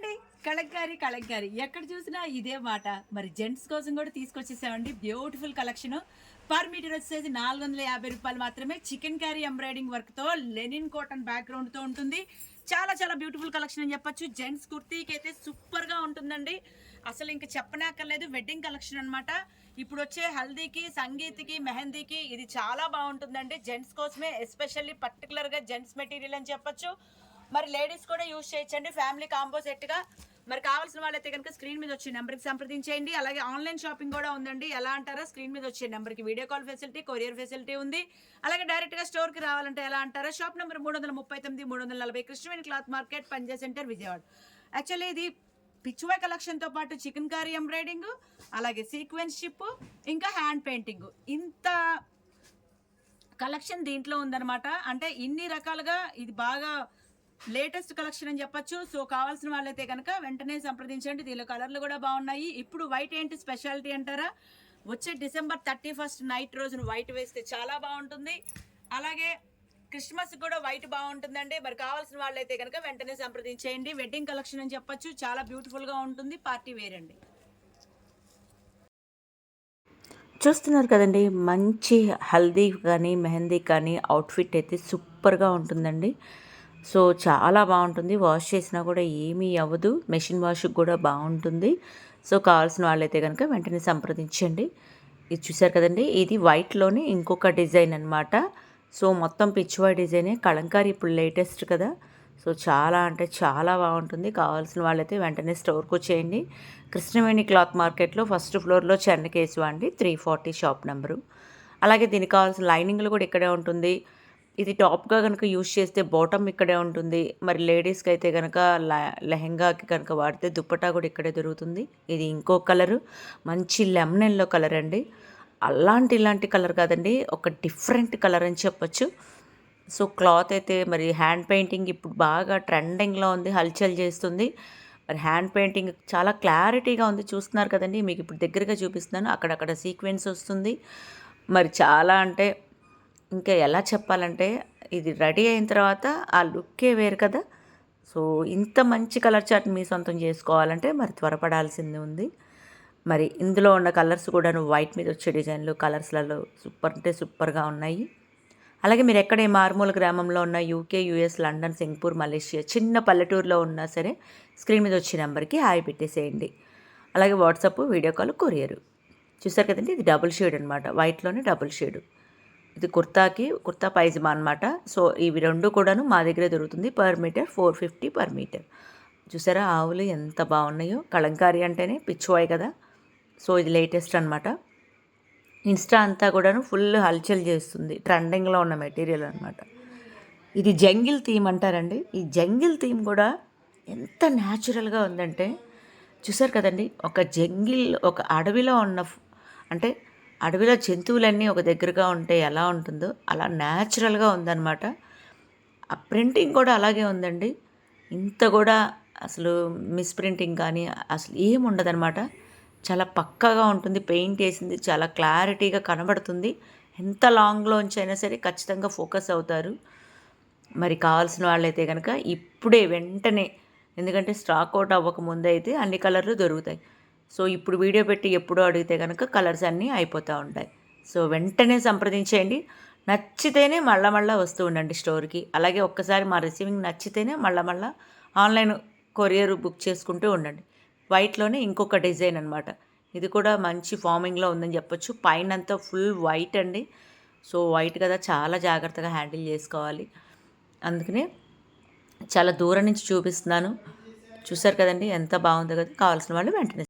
అండి. కలంకారీ, కలంకారీ. ఎక్కడ చూసినా ఇదే మాట. మరి జెంట్స్ కోసం కూడా తీసుకొచ్చేసామండి. Beautiful collection. పర్ మీటర్ వచ్చేసి రూ. 450 మాత్రమే. చికెన్ కర్రీ ఎంబ్రాయిడింగ్ వర్క్‌తో లెనిన్ కాటన్ బ్యాక్‌గ్రౌండ్‌తో ఉంటుంది. చాలా చాలా బ్యూటిఫుల్ కలెక్షన్ అని చెప్పొచ్చు. జెంట్స్ కుర్తీకైతే సూపర్‌గా ఉంటుందండి. అసలు ఇంక చెప్పనక్కర్లేదు. వెడ్డింగ్ కలెక్షన్ అనమాట. ఇప్పుడొచ్చే హల్దీకి, సంగీత్‌కి, మెహందీకి ఇది చాలా బావుంటుందండి. జెంట్స్ కోసమే ఎస్పెషల్లీ పర్టిక్యులర్‌గా జెంట్స్ మెటీరియల్ అని చెప్పొచ్చు. మరి లేడీస్ కూడా యూజ్ చేయొచ్చండి ఫ్యామిలీ కాంబో సెట్‌గా. మరి కావాల్సిన వాళ్ళైతే కనుక స్క్రీన్ మీద వచ్చే నెంబర్‌కి సంప్రదించేయండి. అలాగే ఆన్‌లైన్ షాపింగ్ కూడా ఉందండి. ఎలా అంటారా? స్క్రీన్ మీద వచ్చే నెంబర్‌కి video call facility, courier facility ఉంది. అలాగే డైరెక్ట్‌గా స్టోర్‌కి రావాలంటే ఎలా అంటారా? Shop number 339, 340 Krishnaveni cloth market, Panja center, Vijayawada. Actually ఇది పిచ్చువాయ్ కలెక్షన్‌తో పాటు చికెన్ కర్రీ ఎంబ్రాయిడింగు, అలాగే సీక్వెన్స్ షిప్పు, ఇంకా హ్యాండ్ పెయింటింగు. ఇంత కలెక్షన్ దీంట్లో ఉందనమాట. అంటే ఇన్ని రకాలుగా ఇది బాగా లేటెస్ట్ కలెక్షన్ అని చెప్పొచ్చు. సో కావాల్సిన వాళ్ళైతే కనుక వెంటనే సంప్రదించండి. దీనిలో కలర్లు కూడా బాగున్నాయి. ఇప్పుడు వైట్ ఏంటి స్పెషాలిటీ అంటారా? వచ్చే డిసెంబర్ 31 నైట్ రోజున వైట్ వేస్తే చాలా బాగుంటుంది. అలాగే క్రిస్మస్ కూడా వైట్ బాగుంటుందండి. మరి కావాల్సిన వాళ్ళైతే కనుక వెంటనే సంప్రదించేయండి. వెడ్డింగ్ కలెక్షన్ అని చెప్పొచ్చు. చాలా బ్యూటిఫుల్గా ఉంటుంది. పార్టీ వేర్ అండి. చూస్తున్నారు కదండి, మంచి హల్దీ కానీ మెహందీ కానీ అవుట్ఫిట్ అయితే సూపర్గా ఉంటుందండి. సో చాలా బాగుంటుంది. వాష్ చేసినా కూడా ఏమీ అవ్వదు. మెషిన్ వాష్కి కూడా బాగుంటుంది. సో కావాల్సిన వాళ్ళైతే కనుక వెంటనే సంప్రదించండి. ఇది చూసారు కదండి, ఇది వైట్లోనే ఇంకొక డిజైన్ అనమాట. సో మొత్తం పిచ్చివాయి డిజైనే. కలంకారీ ఇప్పుడు లేటెస్ట్ కదా. సో చాలా అంటే చాలా బాగుంటుంది. కావాల్సిన వాళ్ళైతే వెంటనే స్టోర్కి వచ్చేయండి. కృష్ణవేణి క్లాత్ మార్కెట్లో ఫస్ట్ ఫ్లోర్లో చెన్నకేశవ అండి, 340 షాప్ నెంబరు. అలాగే దీనికి కావాల్సిన లైనింగ్లు కూడా ఇక్కడే ఉంటుంది. ఇది టాప్గా కనుక యూజ్ చేస్తే బాటమ్ ఇక్కడే ఉంటుంది. మరి లేడీస్కి అయితే కనుక లెహెంగాకి కనుక వాడితే దుప్పటా కూడా ఇక్కడే దొరుకుతుంది. ఇది ఇంకో కలరు, మంచి లెమన్ ఎల్లో కలర్ అండి. ఇలాంటి కలర్ కాదండి, ఒక డిఫరెంట్ కలర్ అని చెప్పొచ్చు. సో క్లాత్ అయితే మరి హ్యాండ్ పెయింటింగ్ ఇప్పుడు బాగా ట్రెండింగ్లో ఉంది, హల్చల్ చేస్తుంది. మరి హ్యాండ్ పెయింటింగ్ చాలా క్లారిటీగా ఉంది. చూస్తున్నారు కదండి, మీకు ఇప్పుడు దగ్గరగా చూపిస్తున్నాను. అక్కడక్కడ సీక్వెన్స్ వస్తుంది. మరి చాలా అంటే ఇంకా ఎలా చెప్పాలంటే, ఇది రెడీ అయిన తర్వాత ఆ లుక్కే వేరు కదా. సో ఇంత మంచి కలర్ చార్ట్ మీ సొంతం చేసుకోవాలంటే మరి త్వరపడాల్సింది ఉంది. మరి ఇందులో ఉన్న కలర్స్ కూడాను వైట్ మీద వచ్చే డిజైన్లు కలర్స్లలో సూపర్ అంటే సూపర్గా ఉన్నాయి. అలాగే మీరు ఎక్కడ ఏ మారుమూల గ్రామంలో ఉన్న UK, US, London, Singapore, Malaysia చిన్న పల్లెటూరులో ఉన్నా సరే స్క్రీన్ మీద వచ్చే నెంబర్కి హాయ్ పెట్టేసేయండి. అలాగే వాట్సాప్, వీడియో కాల్, కొరియరు. చూసారు కదండి, ఇది డబుల్ షేడ్ అనమాట. వైట్లోనే డబుల్ షేడు. ఇది కుర్తా పైజమా అనమాట. సో ఇవి రెండు కూడాను మా దగ్గరే దొరుకుతుంది. Per metre 450 per metre. చూసారా ఆవులు ఎంత బాగున్నాయో. కలంకారీ అంటేనే పిచ్చివాయి కదా. సో ఇది లేటెస్ట్ అనమాట. ఇన్స్టా అంతా కూడాను ఫుల్ హల్చల్ చేస్తుంది. ట్రెండింగ్లో ఉన్న మెటీరియల్ అనమాట. ఇది జంగిల్ థీమ్ అంటారండి. ఈ జంగిల్ థీమ్ కూడా ఎంత న్యాచురల్గా ఉందంటే, చూసారు కదండి, ఒక అడవిలో ఉన్న అంటే అడవిలో జంతువులన్నీ ఒక దగ్గరగా ఉంటే ఎలా ఉంటుందో అలా న్యాచురల్గా ఉందన్నమాట. ఆ ప్రింటింగ్ కూడా అలాగే ఉందండి. ఇంత కూడా అసలు మిస్‌ప్రింటింగ్ కానీ అసలు ఏమి ఉండదనమాట. చాలా పక్కాగా ఉంటుంది. పెయింట్ వేసింది చాలా క్లారిటీగా కనబడుతుంది. ఎంత లాంగ్‌లోంచి అయినా సరే ఖచ్చితంగా ఫోకస్ అవుతారు. మరి కావాల్సిన వాళ్ళైతే కనుక ఇప్పుడే వెంటనే, ఎందుకంటే స్టాక్ అవుట్ అవ్వకముందే అయితే అన్ని కలర్లు దొరుకుతాయి. సో ఇప్పుడు వీడియో పెట్టి ఎప్పుడో అడిగితే కనుక కలర్స్ అన్నీ అయిపోతూ ఉంటాయి. సో వెంటనే సంప్రదించేయండి. నచ్చితేనే మళ్ళా వస్తూ ఉండండి స్టోర్‌కి. అలాగే ఒక్కసారి మా రిసీవింగ్ నచ్చితేనే మళ్ళా ఆన్‌లైన్ కొరియర్ బుక్ చేసుకుంటూ ఉండండి. వైట్‌లోనే ఇంకొక డిజైన్ అనమాట. ఇది కూడా మంచి ఫార్మింగ్‌లో ఉందని చెప్పొచ్చు. పైనంతా ఫుల్ వైట్ అండి. సో వైట్ కదా, చాలా జాగ్రత్తగా హ్యాండిల్ చేసుకోవాలి. అందుకనే చాలా దూరం నుంచి చూపిస్తున్నాను. చూసారు కదండీ ఎంత బాగుందో కదా. కావాల్సిన వాళ్ళు వెంటనే